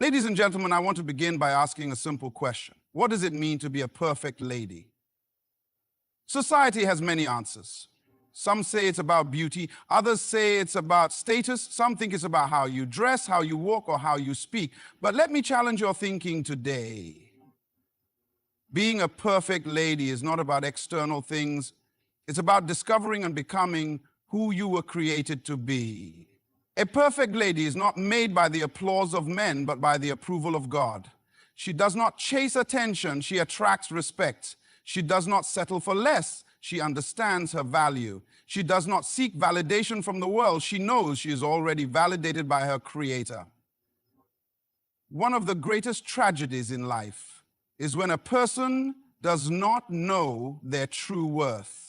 Ladies and gentlemen, I want to begin by asking a simple question. What does it mean to be a perfect lady? Society has many answers. Some say it's about beauty, others say it's about status, some think it's about how you dress, how you walk, or how you speak. But let me challenge your thinking today. Being a perfect lady is not about external things. It's about discovering and becoming who you were created to be. A perfect lady is not made by the applause of men, but by the approval of God. She does not chase attention, she attracts respect. She does not settle for less, she understands her value. She does not seek validation from the world, she knows she is already validated by her Creator. One of the greatest tragedies in life is when a person does not know their true worth.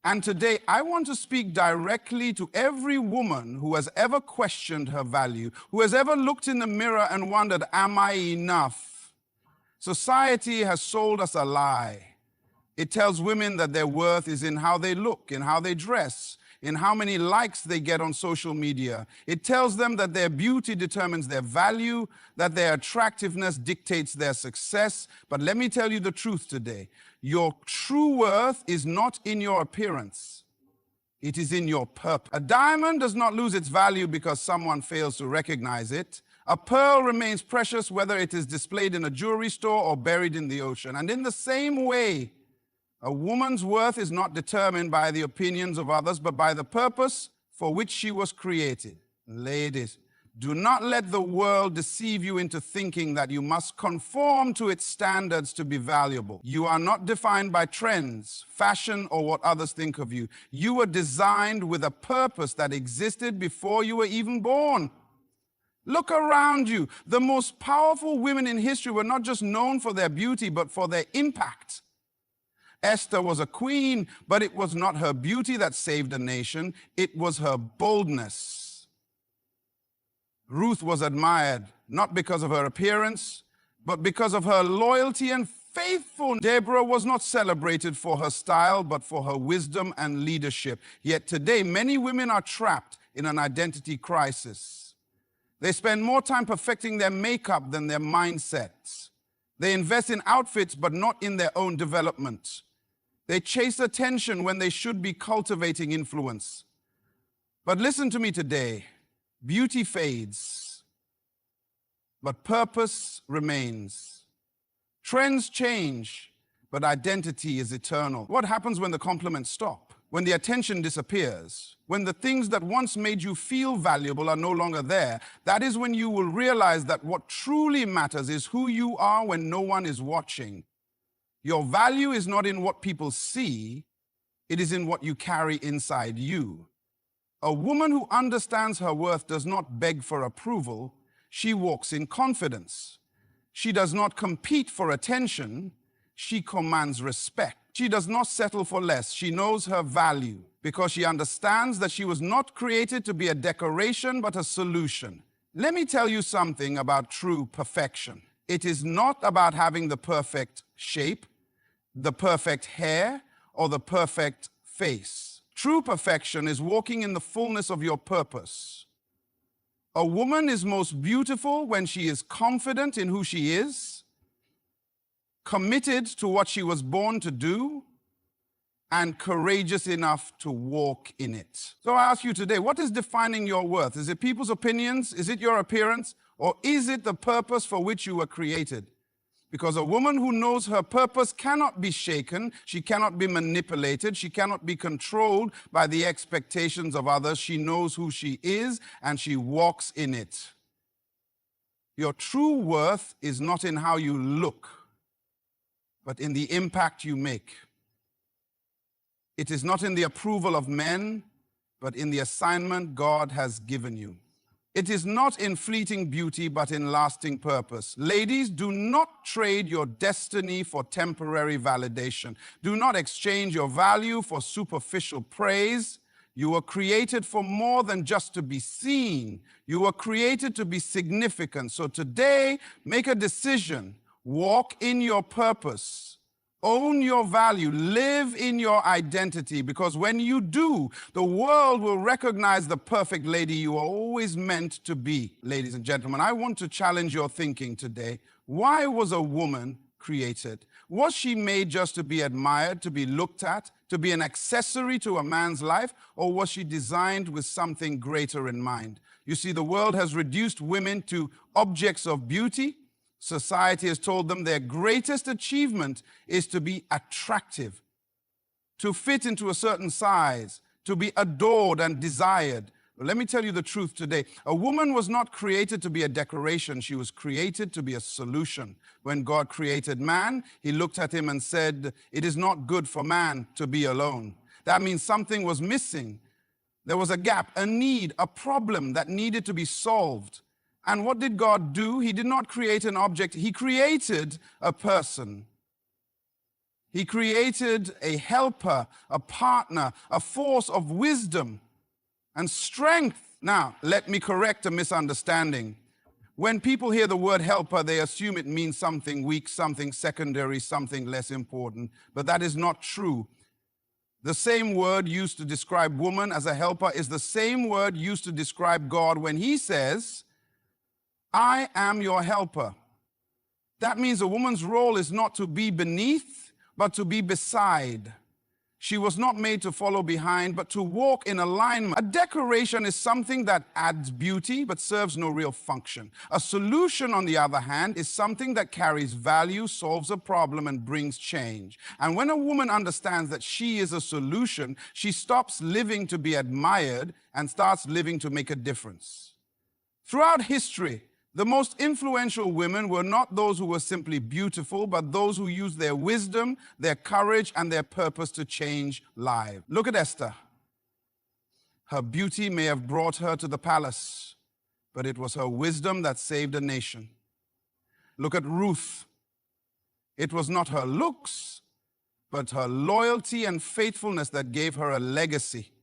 And today, I want to speak directly to every woman who has ever questioned her value, who has ever looked in the mirror and wondered, am I enough? Society has sold us a lie. It tells women that their worth is in how they look, in how they dress, in how many likes they get on social media. It tells them that their beauty determines their value, that their attractiveness dictates their success. But let me tell you the truth today. Your true worth is not in your appearance. It is in your purpose. A diamond does not lose its value because someone fails to recognize it. A pearl remains precious whether it is displayed in a jewelry store or buried in the ocean. And in the same way, a woman's worth is not determined by the opinions of others, but by the purpose for which she was created. Ladies, do not let the world deceive you into thinking that you must conform to its standards to be valuable. You are not defined by trends, fashion, or what others think of you. You were designed with a purpose that existed before you were even born. Look around you. The most powerful women in history were not just known for their beauty, but for their impact. Esther was a queen, but it was not her beauty that saved a nation. It was her boldness. Ruth was admired, not because of her appearance, but because of her loyalty and faithfulness. Deborah was not celebrated for her style, but for her wisdom and leadership. Yet today, many women are trapped in an identity crisis. They spend more time perfecting their makeup than their mindsets. They invest in outfits, but not in their own development. They chase attention when they should be cultivating influence. But listen to me today. Beauty fades, but purpose remains. Trends change, but identity is eternal. What happens when the compliments stop? When the attention disappears? When the things that once made you feel valuable are no longer there? That is when you will realize that what truly matters is who you are when no one is watching. Your value is not in what people see, it is in what you carry inside you. A woman who understands her worth does not beg for approval, she walks in confidence. She does not compete for attention, she commands respect. She does not settle for less, she knows her value because she understands that she was not created to be a decoration but a solution. Let me tell you something about true perfection. It is not about having the perfect shape, the perfect hair, or the perfect face. True perfection is walking in the fullness of your purpose. A woman is most beautiful when she is confident in who she is, committed to what she was born to do, and courageous enough to walk in it. So I ask you today, what is defining your worth? Is it people's opinions? Is it your appearance? Or is it the purpose for which you were created? Because a woman who knows her purpose cannot be shaken, she cannot be manipulated, she cannot be controlled by the expectations of others. She knows who she is and she walks in it. Your true worth is not in how you look, but in the impact you make. It is not in the approval of men, but in the assignment God has given you. It is not in fleeting beauty, but in lasting purpose. Ladies, do not trade your destiny for temporary validation. Do not exchange your value for superficial praise. You were created for more than just to be seen. You were created to be significant. So today, make a decision. Walk in your purpose. Own your value. Live in your identity, because when you do, the world will recognize the perfect lady you are always meant to be. Ladies and gentlemen, I want to challenge your thinking today. Why was a woman created? Was she made just to be admired, to be looked at, to be an accessory to a man's life, or was she designed with something greater in mind? You see, the world has reduced women to objects of beauty. Society has told them their greatest achievement is to be attractive, to fit into a certain size, to be adored and desired. But let me tell you the truth today. A woman was not created to be a decoration. She was created to be a solution. When God created man, he looked at him and said, "It is not good for man to be alone." That means something was missing. There was a gap, a need, a problem that needed to be solved. And what did God do? He did not create an object. He created a person. He created a helper, a partner, a force of wisdom and strength. Now, let me correct a misunderstanding. When people hear the word helper, they assume it means something weak, something secondary, something less important. But that is not true. The same word used to describe woman as a helper is the same word used to describe God when he says, "I am your helper." That means a woman's role is not to be beneath, but to be beside. She was not made to follow behind, but to walk in alignment. A decoration is something that adds beauty, but serves no real function. A solution, on the other hand, is something that carries value, solves a problem, and brings change. And when a woman understands that she is a solution, she stops living to be admired and starts living to make a difference. Throughout history, the most influential women were not those who were simply beautiful, but those who used their wisdom, their courage, and their purpose to change lives. Look at Esther. Her beauty may have brought her to the palace, but it was her wisdom that saved a nation. Look at Ruth. It was not her looks, but her loyalty and faithfulness that gave her a legacy.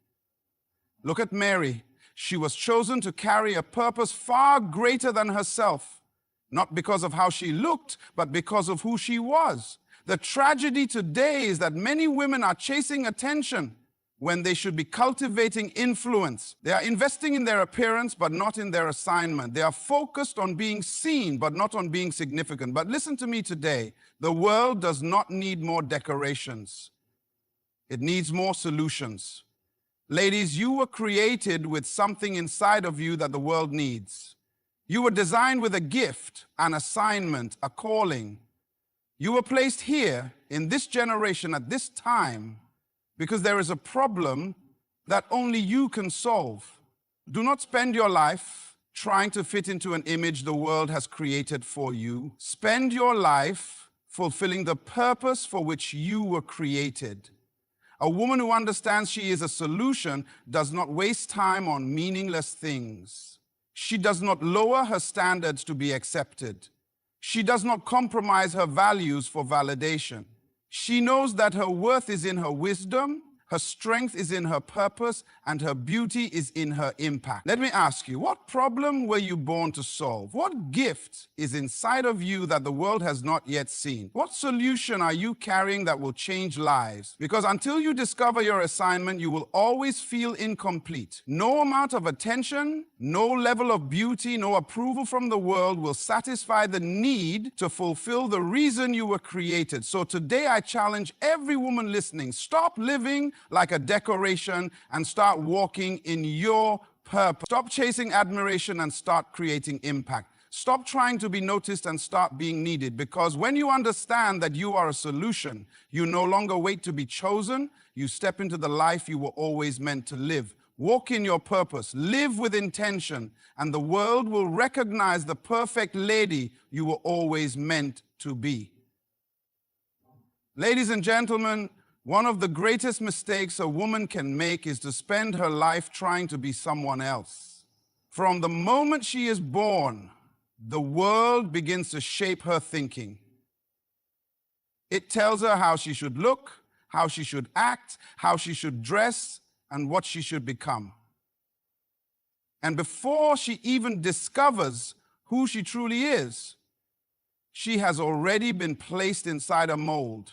Look at Mary. She was chosen to carry a purpose far greater than herself, not because of how she looked, but because of who she was. The tragedy today is that many women are chasing attention when they should be cultivating influence. They are investing in their appearance, but not in their assignment. They are focused on being seen, but not on being significant. But listen to me today. The world does not need more decorations. It needs more solutions. Ladies, you were created with something inside of you that the world needs. You were designed with a gift, an assignment, a calling. You were placed here in this generation at this time because there is a problem that only you can solve. Do not spend your life trying to fit into an image the world has created for you. Spend your life fulfilling the purpose for which you were created. A woman who understands she is a solution does not waste time on meaningless things. She does not lower her standards to be accepted. She does not compromise her values for validation. She knows that her worth is in her wisdom, her strength is in her purpose, and her beauty is in her impact. Let me ask you, what problem were you born to solve? What gift is inside of you that the world has not yet seen? What solution are you carrying that will change lives? Because until you discover your assignment, you will always feel incomplete. No amount of attention, no level of beauty, no approval from the world will satisfy the need to fulfill the reason you were created. So today I challenge every woman listening, stop living like a decoration and start walking in your purpose. Stop chasing admiration and start creating impact. Stop trying to be noticed and start being needed, because when you understand that you are a solution, you no longer wait to be chosen. You step into the life you were always meant to live. Walk in your purpose, live with intention, and the world will recognize the perfect lady you were always meant to be. Ladies and gentlemen, one of the greatest mistakes a woman can make is to spend her life trying to be someone else. From the moment she is born, the world begins to shape her thinking. It tells her how she should look, how she should act, how she should dress, and what she should become. And before she even discovers who she truly is, she has already been placed inside a mold.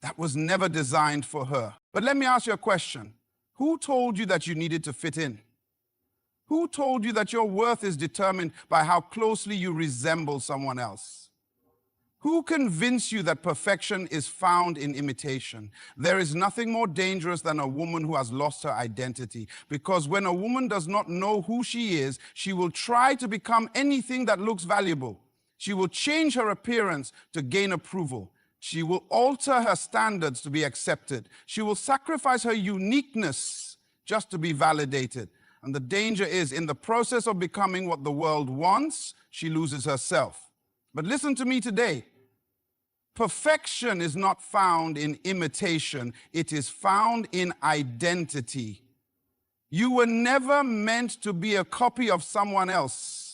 that was never designed for her. But let me ask you a question. Who told you that you needed to fit in? Who told you that your worth is determined by how closely you resemble someone else? Who convinced you that perfection is found in imitation? There is nothing more dangerous than a woman who has lost her identity, because when a woman does not know who she is, she will try to become anything that looks valuable. She will change her appearance to gain approval. She will alter her standards to be accepted. She will sacrifice her uniqueness just to be validated. And the danger is, in the process of becoming what the world wants, she loses herself. But listen to me today. Perfection is not found in imitation. It is found in identity. You were never meant to be a copy of someone else.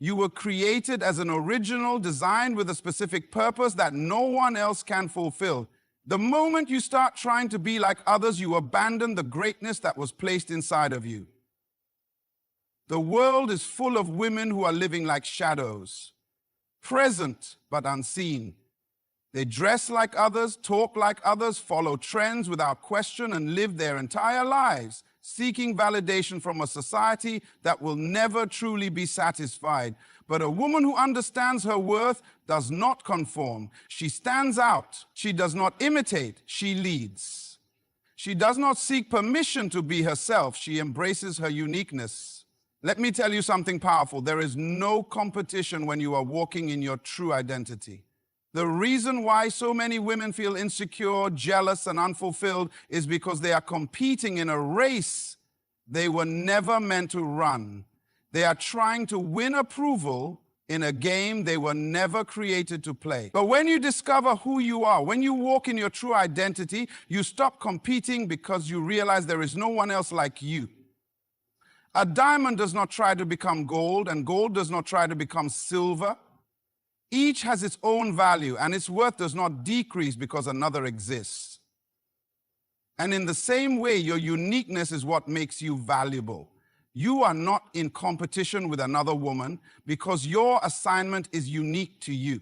You were created as an original, designed with a specific purpose that no one else can fulfill. The moment you start trying to be like others, you abandon the greatness that was placed inside of you. The world is full of women who are living like shadows, present but unseen. They dress like others, talk like others, follow trends without question, and live their entire lives seeking validation from a society that will never truly be satisfied. But a woman who understands her worth does not conform. She stands out. She does not imitate. She leads. She does not seek permission to be herself. She embraces her uniqueness. Let me tell you something powerful. There is no competition when you are walking in your true identity. The reason why so many women feel insecure, jealous, and unfulfilled is because they are competing in a race they were never meant to run. They are trying to win approval in a game they were never created to play. But when you discover who you are, when you walk in your true identity, you stop competing because you realize there is no one else like you. A diamond does not try to become gold, and gold does not try to become silver. Each has its own value, and its worth does not decrease because another exists. And in the same way, your uniqueness is what makes you valuable. You are not in competition with another woman because your assignment is unique to you.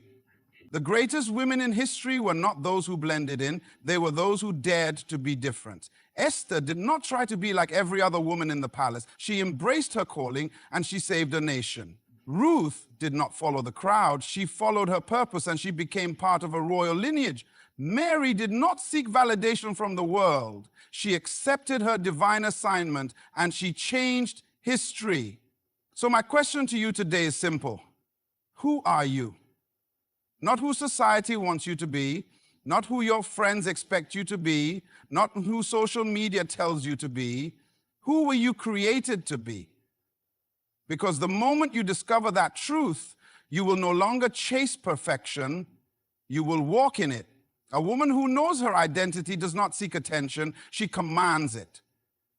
The greatest women in history were not those who blended in. They were those who dared to be different. Esther did not try to be like every other woman in the palace. She embraced her calling, and she saved a nation. Ruth did not follow the crowd. She followed her purpose, and she became part of a royal lineage. Mary did not seek validation from the world. She accepted her divine assignment, and she changed history. So my question to you today is simple. Who are you? Not who society wants you to be, not who your friends expect you to be, not who social media tells you to be. Who were you created to be? Because the moment you discover that truth, you will no longer chase perfection, you will walk in it. A woman who knows her identity does not seek attention, she commands it.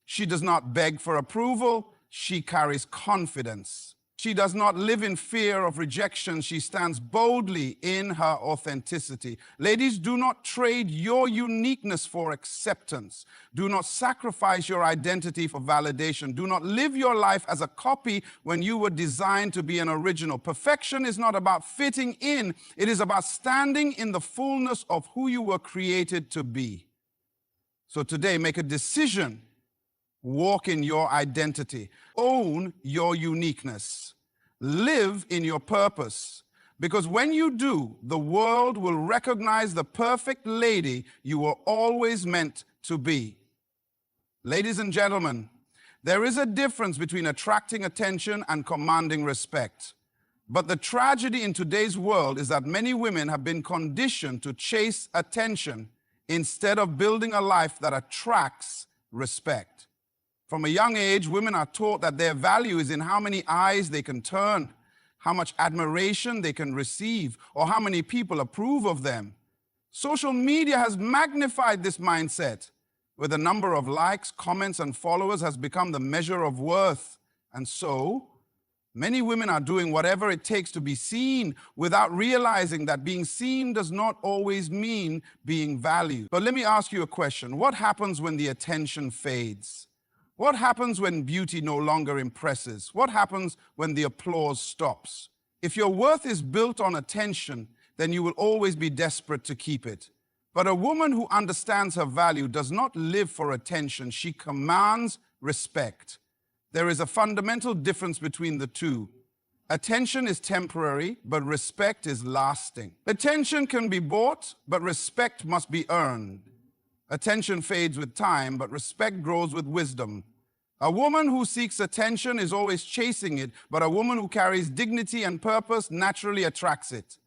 She does not beg for approval, she carries confidence. She does not live in fear of rejection, she stands boldly in her authenticity. Ladies, do not trade your uniqueness for acceptance. Do not sacrifice your identity for validation. Do not live your life as a copy when you were designed to be an original. Perfection is not about fitting in, it is about standing in the fullness of who you were created to be. So today, make a decision. Walk in your identity. Own your uniqueness. Live in your purpose. Because when you do, the world will recognize the perfect lady you were always meant to be. Ladies and gentlemen, there is a difference between attracting attention and commanding respect. But the tragedy in today's world is that many women have been conditioned to chase attention instead of building a life that attracts respect. From a young age, women are taught that their value is in how many eyes they can turn, how much admiration they can receive, or how many people approve of them. Social media has magnified this mindset, where the number of likes, comments, and followers has become the measure of worth. And so, many women are doing whatever it takes to be seen without realizing that being seen does not always mean being valued. But let me ask you a question. What happens when the attention fades? What happens when beauty no longer impresses? What happens when the applause stops? If your worth is built on attention, then you will always be desperate to keep it. But a woman who understands her value does not live for attention. She commands respect. There is a fundamental difference between the two. Attention is temporary, but respect is lasting. Attention can be bought, but respect must be earned. Attention fades with time, but respect grows with wisdom. A woman who seeks attention is always chasing it, but a woman who carries dignity and purpose naturally attracts it.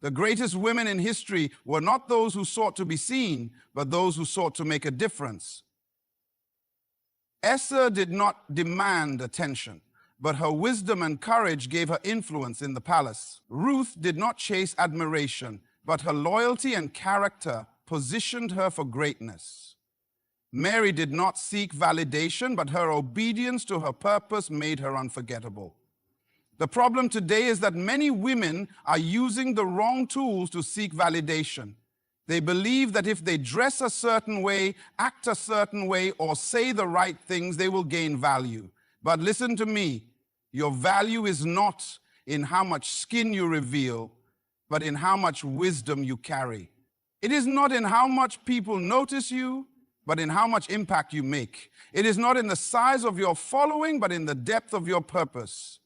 The greatest women in history were not those who sought to be seen, but those who sought to make a difference. Esther did not demand attention, but her wisdom and courage gave her influence in the palace. Ruth did not chase admiration, but her loyalty and character positioned her for greatness. Mary did not seek validation, but her obedience to her purpose made her unforgettable. The problem today is that many women are using the wrong tools to seek validation. They believe that if they dress a certain way, act a certain way, or say the right things, they will gain value. But listen to me, your value is not in how much skin you reveal, but in how much wisdom you carry. It is not in how much people notice you, but in how much impact you make. It is not in the size of your following, but in the depth of your purpose.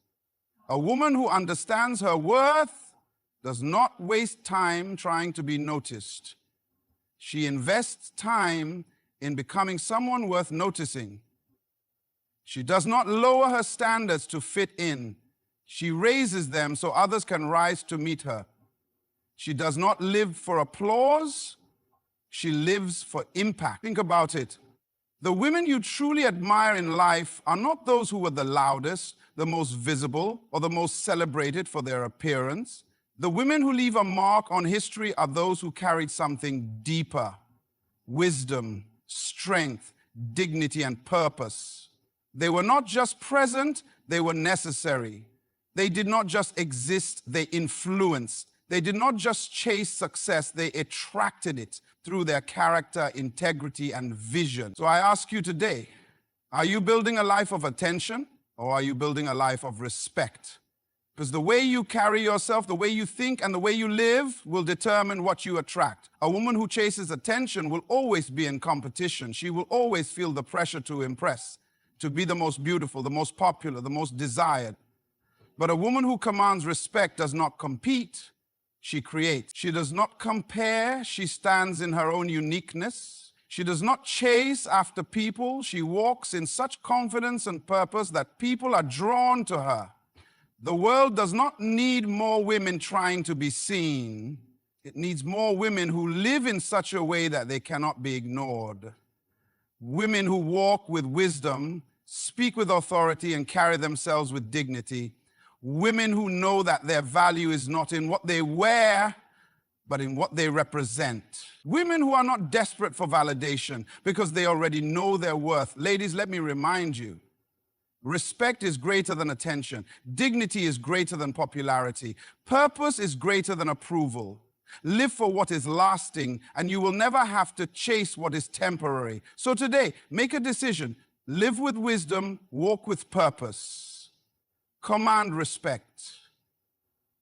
A woman who understands her worth does not waste time trying to be noticed. She invests time in becoming someone worth noticing. She does not lower her standards to fit in. She raises them so others can rise to meet her. She does not live for applause. She lives for impact. Think about it. The women you truly admire in life are not those who were the loudest, the most visible, or the most celebrated for their appearance. The women who leave a mark on history are those who carried something deeper: wisdom, strength, dignity, and purpose. They were not just present, they were necessary. They did not just exist, they influenced. They did not just chase success, they attracted it through their character, integrity, and vision. So I ask you today, are you building a life of attention, or are you building a life of respect? Because the way you carry yourself, the way you think, and the way you live will determine what you attract. A woman who chases attention will always be in competition. She will always feel the pressure to impress, to be the most beautiful, the most popular, the most desired. But a woman who commands respect does not compete, she creates. She does not compare, she stands in her own uniqueness. She does not chase after people, she walks in such confidence and purpose that people are drawn to her. The world does not need more women trying to be seen. It needs more women who live in such a way that they cannot be ignored. Women who walk with wisdom, speak with authority, and carry themselves with dignity. Women who know that their value is not in what they wear, but in what they represent. Women who are not desperate for validation because they already know their worth. Ladies, let me remind you, respect is greater than attention. Dignity is greater than popularity. Purpose is greater than approval. Live for what is lasting, and you will never have to chase what is temporary. So today, make a decision. Live with wisdom, walk with purpose. Command respect.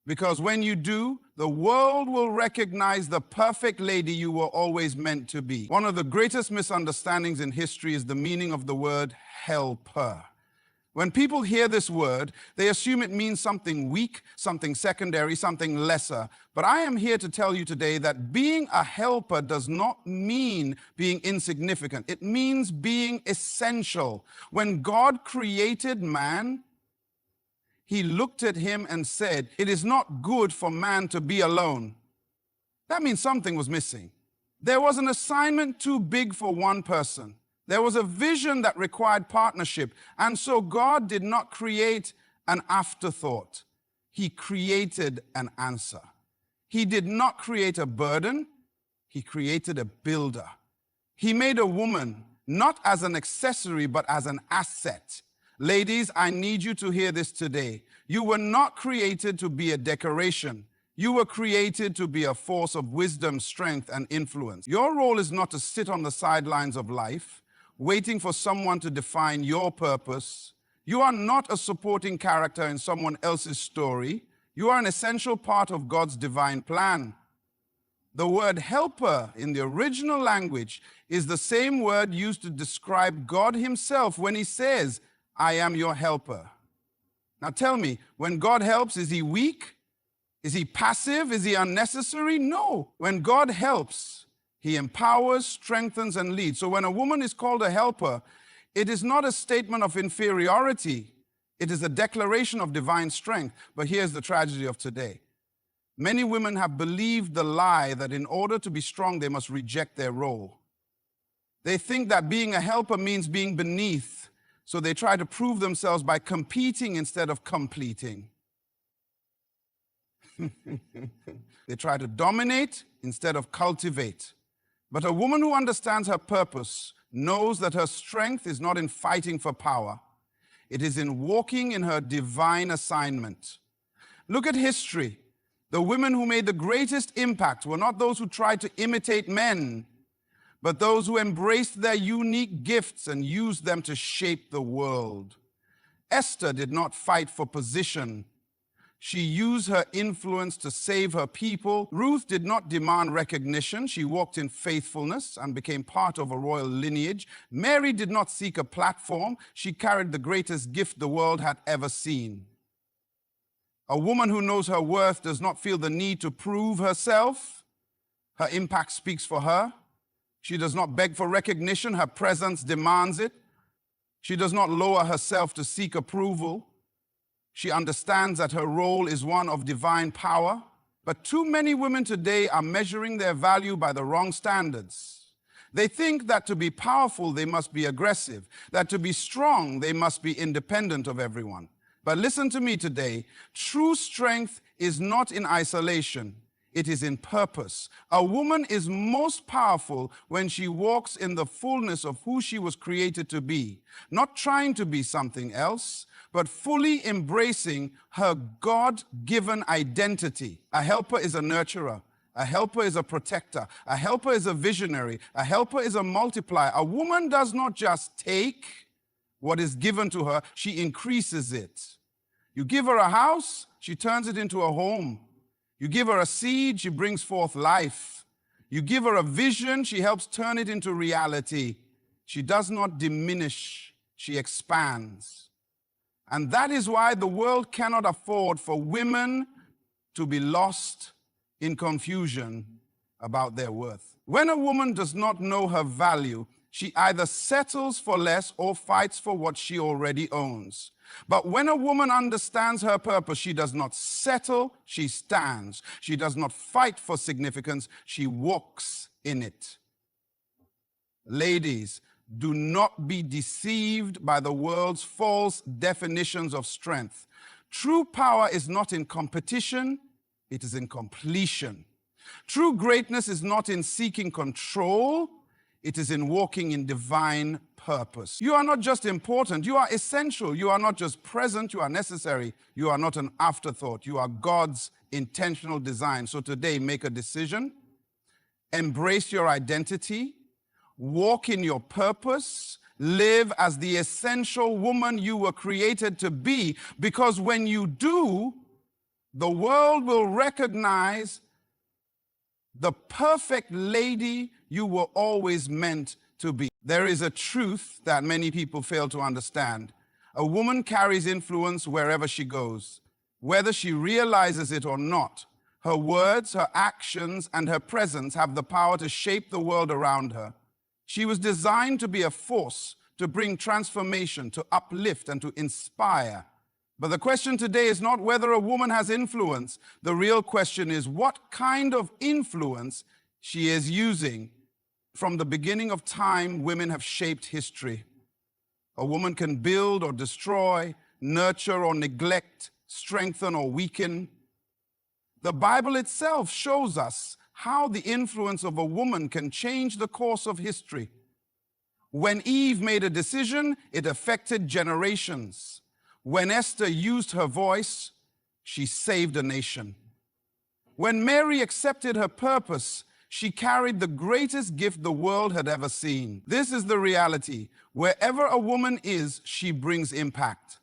Because when you do, the world will recognize the perfect lady you were always meant to be. One of the greatest misunderstandings in history is the meaning of the word helper. When people hear this word, they assume it means something weak, something secondary, something lesser. But I am here to tell you today that being a helper does not mean being insignificant. It means being essential. When God created man, He looked at him and said, "It is not good for man to be alone." That means something was missing. There was an assignment too big for one person. There was a vision that required partnership. And so God did not create an afterthought. He created an answer. He did not create a burden. He created a builder. He made a woman not as an accessory, but as an asset. Ladies, I need you to hear this today. You were not created to be a decoration. You were created to be a force of wisdom, strength, and influence. Your role is not to sit on the sidelines of life, waiting for someone to define your purpose. You are not a supporting character in someone else's story. You are an essential part of God's divine plan. The word helper in the original language is the same word used to describe God himself when he says, I am your helper. Now tell me, when God helps, is he weak? Is he passive? Is he unnecessary? No. When God helps, he empowers, strengthens, and leads. So when a woman is called a helper, it is not a statement of inferiority. It is a declaration of divine strength. But here's the tragedy of today. Many women have believed the lie that in order to be strong, they must reject their role. They think that being a helper means being beneath, so they try to prove themselves by competing instead of completing. They try to dominate instead of cultivate. But a woman who understands her purpose knows that her strength is not in fighting for power. It is in walking in her divine assignment. Look at history. The women who made the greatest impact were not those who tried to imitate men, but those who embraced their unique gifts and used them to shape the world. Esther did not fight for position. She used her influence to save her people. Ruth did not demand recognition. She walked in faithfulness and became part of a royal lineage. Mary did not seek a platform. She carried the greatest gift the world had ever seen. A woman who knows her worth does not feel the need to prove herself. Her impact speaks for her. She does not beg for recognition. Her presence demands it. She does not lower herself to seek approval. She understands that her role is one of divine power. But too many women today are measuring their value by the wrong standards. They think that to be powerful, they must be aggressive, that to be strong, they must be independent of everyone. But listen to me today. True strength is not in isolation. It is in purpose. A woman is most powerful when she walks in the fullness of who she was created to be, not trying to be something else, but fully embracing her God-given identity. A helper is a nurturer. A helper is a protector. A helper is a visionary. A helper is a multiplier. A woman does not just take what is given to her, she increases it. You give her a house, she turns it into a home. You give her a seed, she brings forth life. You give her a vision, she helps turn it into reality. She does not diminish, she expands. And that is why the world cannot afford for women to be lost in confusion about their worth. When a woman does not know her value, she either settles for less or fights for what she already owns. But when a woman understands her purpose, she does not settle, she stands. She does not fight for significance, she walks in it. Ladies, do not be deceived by the world's false definitions of strength. True power is not in competition, it is in completion. True greatness is not in seeking control, it is in walking in divine purpose. You are not just important, you are essential. You are not just present, you are necessary. You are not an afterthought. You are God's intentional design. So today, make a decision, embrace your identity, walk in your purpose, live as the essential woman you were created to be, because when you do, the world will recognize the perfect lady you were always meant to be. There is a truth that many people fail to understand. A woman carries influence wherever she goes, whether she realizes it or not. Her words, her actions, and her presence have the power to shape the world around her. She was designed to be a force, to bring transformation, to uplift, and to inspire. But the question today is not whether a woman has influence. The real question is what kind of influence she is using. From the beginning of time, women have shaped history. A woman can build or destroy, nurture or neglect, strengthen or weaken. The Bible itself shows us how the influence of a woman can change the course of history. When Eve made a decision, it affected generations. When Esther used her voice, she saved a nation. When Mary accepted her purpose, she carried the greatest gift the world had ever seen. This is the reality. Wherever a woman is, she brings impact.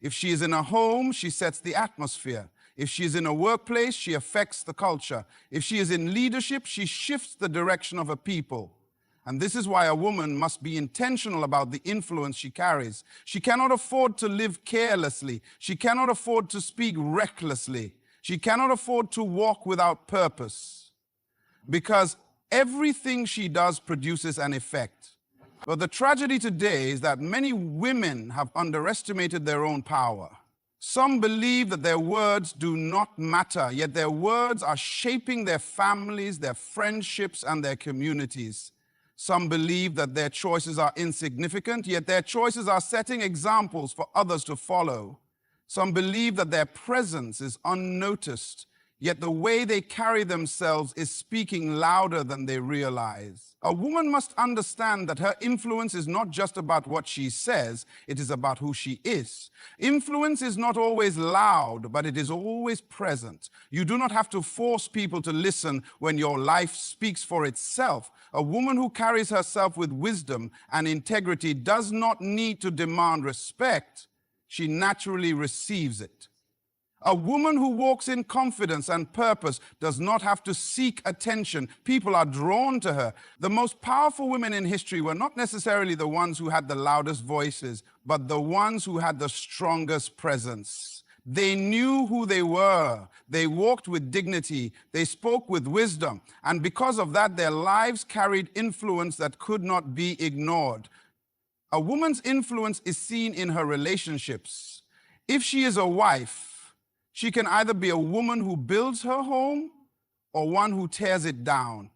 If she is in a home, she sets the atmosphere. If she is in a workplace, she affects the culture. If she is in leadership, she shifts the direction of a people. And this is why a woman must be intentional about the influence she carries. She cannot afford to live carelessly. She cannot afford to speak recklessly. She cannot afford to walk without purpose, because everything she does produces an effect. But the tragedy today is that many women have underestimated their own power. Some believe that their words do not matter, yet their words are shaping their families, their friendships, and their communities. Some believe that their choices are insignificant, yet their choices are setting examples for others to follow. Some believe that their presence is unnoticed, yet the way they carry themselves is speaking louder than they realize. A woman must understand that her influence is not just about what she says, it is about who she is. Influence is not always loud, but it is always present. You do not have to force people to listen when your life speaks for itself. A woman who carries herself with wisdom and integrity does not need to demand respect. She naturally receives it. A woman who walks in confidence and purpose does not have to seek attention. People are drawn to her. The most powerful women in history were not necessarily the ones who had the loudest voices, but the ones who had the strongest presence. They knew who they were. They walked with dignity. They spoke with wisdom. And because of that, their lives carried influence that could not be ignored. A woman's influence is seen in her relationships. If she is a wife, she can either be a woman who builds her home or one who tears it down.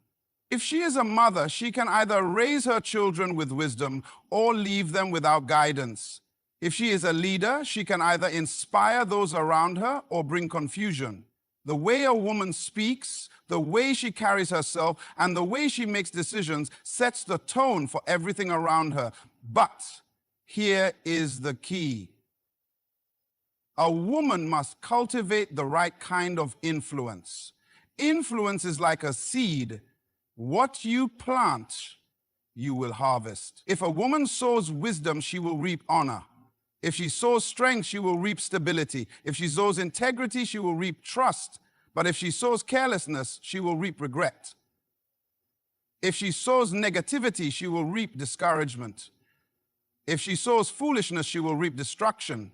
If she is a mother, she can either raise her children with wisdom or leave them without guidance. If she is a leader, she can either inspire those around her or bring confusion. The way a woman speaks, the way she carries herself, and the way she makes decisions sets the tone for everything around her. But here is the key. A woman must cultivate the right kind of influence. Influence is like a seed. What you plant, you will harvest. If a woman sows wisdom, she will reap honor. If she sows strength, she will reap stability. If she sows integrity, she will reap trust. But if she sows carelessness, she will reap regret. If she sows negativity, she will reap discouragement. If she sows foolishness, she will reap destruction.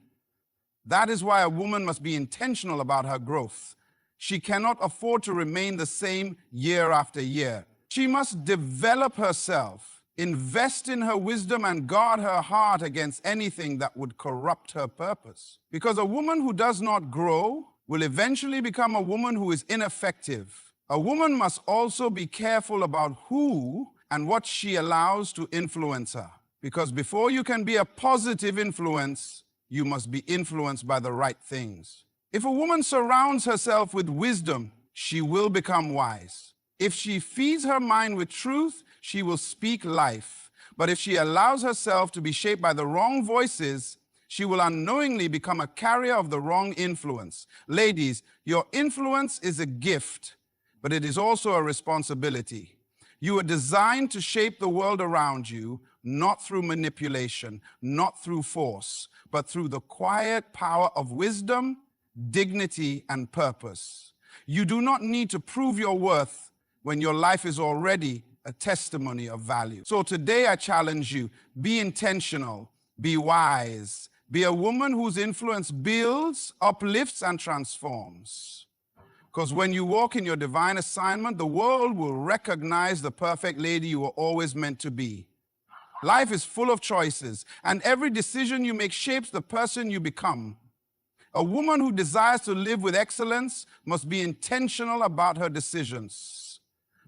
That is why a woman must be intentional about her growth. She cannot afford to remain the same year after year. She must develop herself, invest in her wisdom, and guard her heart against anything that would corrupt her purpose. Because a woman who does not grow will eventually become a woman who is ineffective. A woman must also be careful about who and what she allows to influence her. Because before you can be a positive influence, you must be influenced by the right things. If a woman surrounds herself with wisdom, she will become wise. If she feeds her mind with truth, she will speak life. But if she allows herself to be shaped by the wrong voices, she will unknowingly become a carrier of the wrong influence. Ladies, your influence is a gift, but it is also a responsibility. You are designed to shape the world around you, not through manipulation, not through force, but through the quiet power of wisdom, dignity, and purpose. You do not need to prove your worth when your life is already a testimony of value. So today I challenge you, be intentional, be wise, be a woman whose influence builds, uplifts, and transforms. Because when you walk in your divine assignment, the world will recognize the perfect lady you were always meant to be. Life is full of choices, and every decision you make shapes the person you become. A woman who desires to live with excellence must be intentional about her decisions,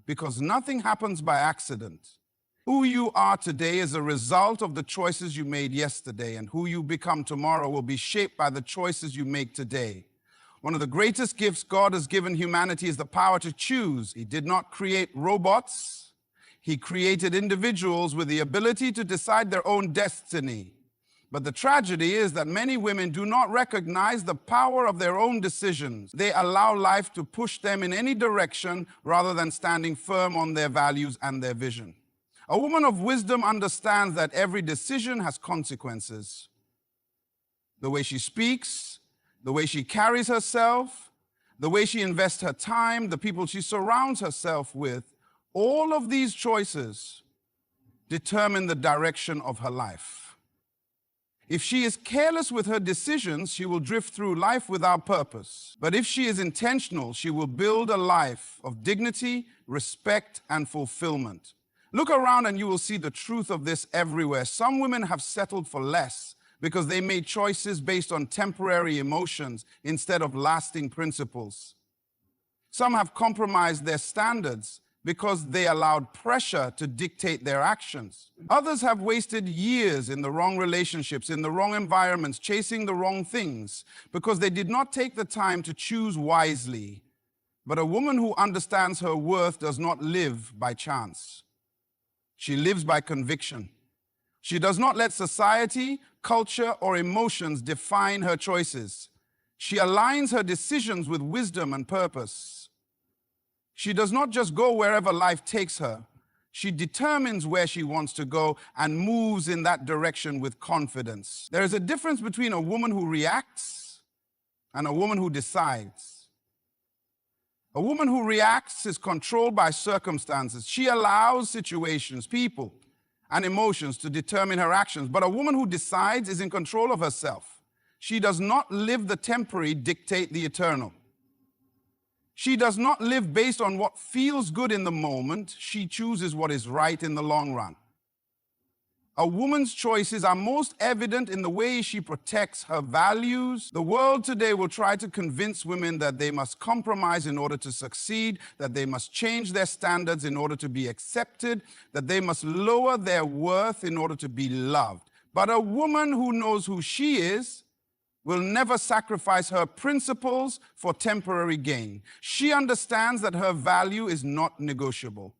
because nothing happens by accident. Who you are today is a result of the choices you made yesterday, and who you become tomorrow will be shaped by the choices you make today. One of the greatest gifts God has given humanity is the power to choose. He did not create robots. He created individuals with the ability to decide their own destiny. But the tragedy is that many women do not recognize the power of their own decisions. They allow life to push them in any direction rather than standing firm on their values and their vision. A woman of wisdom understands that every decision has consequences. The way she speaks, the way she carries herself, the way she invests her time, the people she surrounds herself with, all of these choices determine the direction of her life. If she is careless with her decisions, she will drift through life without purpose. But if she is intentional, she will build a life of dignity, respect, and fulfillment. Look around and you will see the truth of this everywhere. Some women have settled for less because they made choices based on temporary emotions instead of lasting principles. Some have compromised their standards because they allowed pressure to dictate their actions. Others have wasted years in the wrong relationships, in the wrong environments, chasing the wrong things because they did not take the time to choose wisely. But a woman who understands her worth does not live by chance. She lives by conviction. She does not let society, culture, or emotions define her choices. She aligns her decisions with wisdom and purpose. She does not just go wherever life takes her. She determines where she wants to go and moves in that direction with confidence. There is a difference between a woman who reacts and a woman who decides. A woman who reacts is controlled by circumstances. She allows situations, people, and emotions to determine her actions. But a woman who decides is in control of herself. She does not live the temporary, dictate the eternal. She does not live based on what feels good in the moment. She chooses what is right in the long run. A woman's choices are most evident in the way she protects her values. The world today will try to convince women that they must compromise in order to succeed, that they must change their standards in order to be accepted, that they must lower their worth in order to be loved. But a woman who knows who she is will never sacrifice her principles for temporary gain. She understands that her value is not negotiable.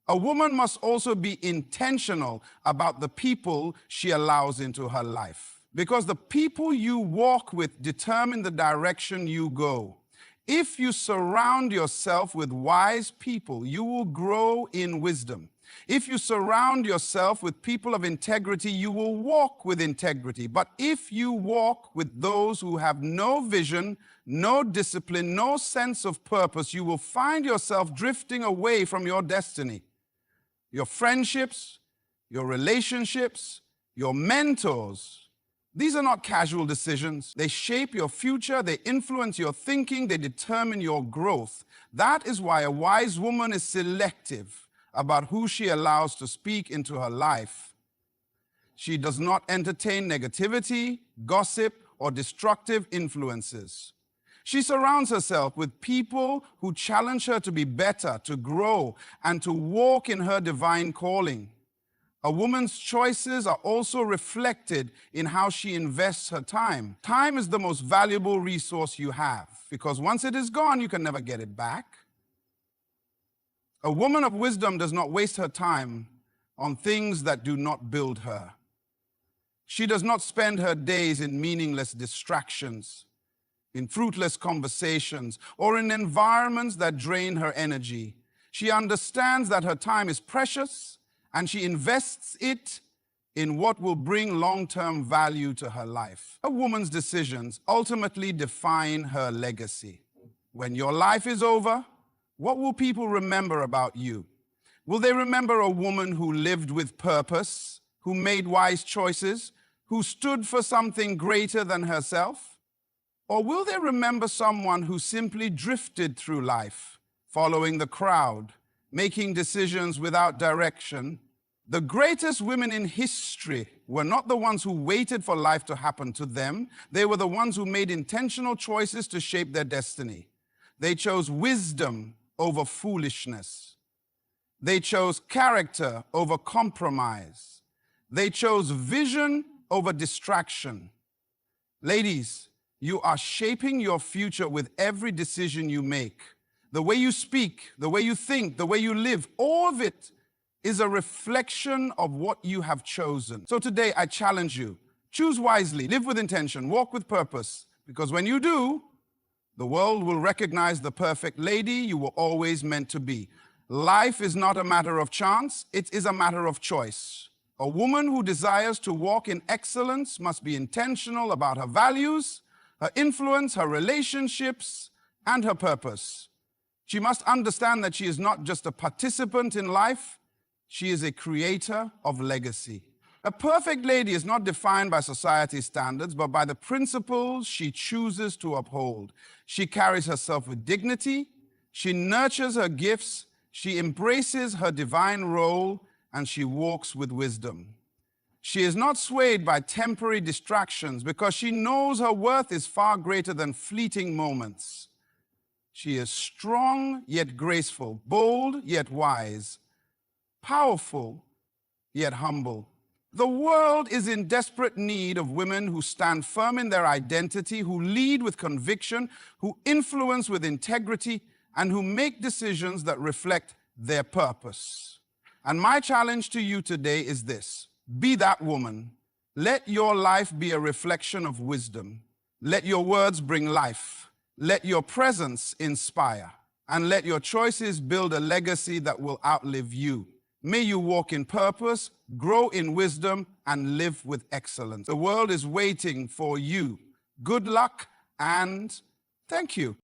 A woman must also be intentional about the people she allows into her life, because the people you walk with determine the direction you go. If you surround yourself with wise people, you will grow in wisdom. If you surround yourself with people of integrity, you will walk with integrity. But if you walk with those who have no vision, no discipline, no sense of purpose, you will find yourself drifting away from your destiny. Your friendships, your relationships, your mentors, these are not casual decisions. They shape your future, they influence your thinking, they determine your growth. That is why a wise woman is selective about who she allows to speak into her life. She does not entertain negativity, gossip, or destructive influences. She surrounds herself with people who challenge her to be better, to grow, and to walk in her divine calling. A woman's choices are also reflected in how she invests her time. Time is the most valuable resource you have, because once it is gone, you can never get it back. A woman of wisdom does not waste her time on things that do not build her. She does not spend her days in meaningless distractions, in fruitless conversations, or in environments that drain her energy. She understands that her time is precious, and she invests it in what will bring long-term value to her life. A woman's decisions ultimately define her legacy. When your life is over, what will people remember about you? Will they remember a woman who lived with purpose, who made wise choices, who stood for something greater than herself? Or will they remember someone who simply drifted through life, following the crowd, making decisions without direction? The greatest women in history were not the ones who waited for life to happen to them. They were the ones who made intentional choices to shape their destiny. They chose wisdom over foolishness. They chose character over compromise. They chose vision over distraction. Ladies, you are shaping your future with every decision you make. The way you speak, the way you think, the way you live, all of it is a reflection of what you have chosen. So today I challenge you, choose wisely, live with intention, walk with purpose, because when you do, the world will recognize the perfect lady you were always meant to be. Life is not a matter of chance, it is a matter of choice. A woman who desires to walk in excellence must be intentional about her values, her influence, her relationships, and her purpose. She must understand that she is not just a participant in life, she is a creator of legacy. A perfect lady is not defined by society's standards, but by the principles she chooses to uphold. She carries herself with dignity, she nurtures her gifts, she embraces her divine role, and she walks with wisdom. She is not swayed by temporary distractions because she knows her worth is far greater than fleeting moments. She is strong yet graceful, bold yet wise, powerful yet humble. The world is in desperate need of women who stand firm in their identity, who lead with conviction, who influence with integrity, and who make decisions that reflect their purpose. And my challenge to you today is this: be that woman. Let your life be a reflection of wisdom. Let your words bring life. Let your presence inspire. And let your choices build a legacy that will outlive you. May you walk in purpose, grow in wisdom, and live with excellence. The world is waiting for you. Good luck and thank you.